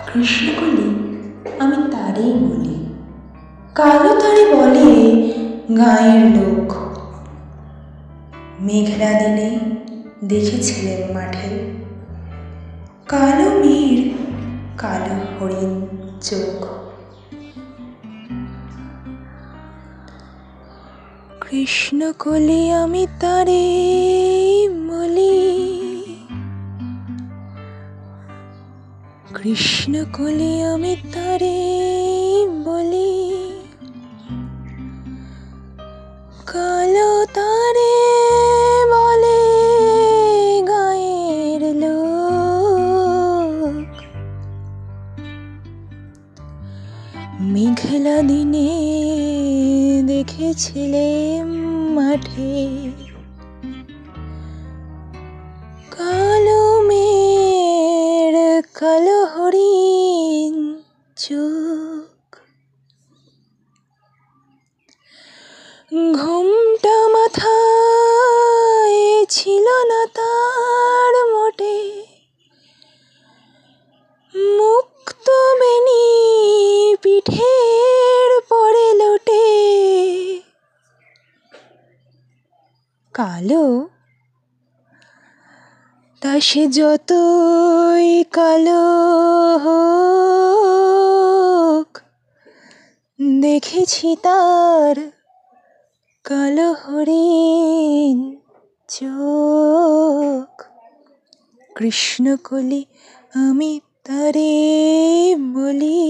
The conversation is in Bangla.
কৃষ্ণকলি আমি তারেই বলি, কালো তারে বলে গাঁয়ের লোক। মেঘলা দিনে দেখেছিলেন মাঠে কালো মেয়ের কালো হরিণ চোখ। কৃষ্ণকলি আমি তারে বলি, কৃষ্ণকলি আমি তারে বলি, কালো তারে বলে গায়ের লোক। মেঘলা দিনে দেখেছিলেম মাঠে কালো মেয়ের কালো হরিণ চোখ। ঘোমটা মাথায় ছিল না তার মোটে, মুক্ত বেনি পিঠের পরে লোটে। কালো তা সে যতই কালো হোক, দেখেছি তার কালো হরিণ চোখ। কৃষ্ণকলি আমি তারে বলি।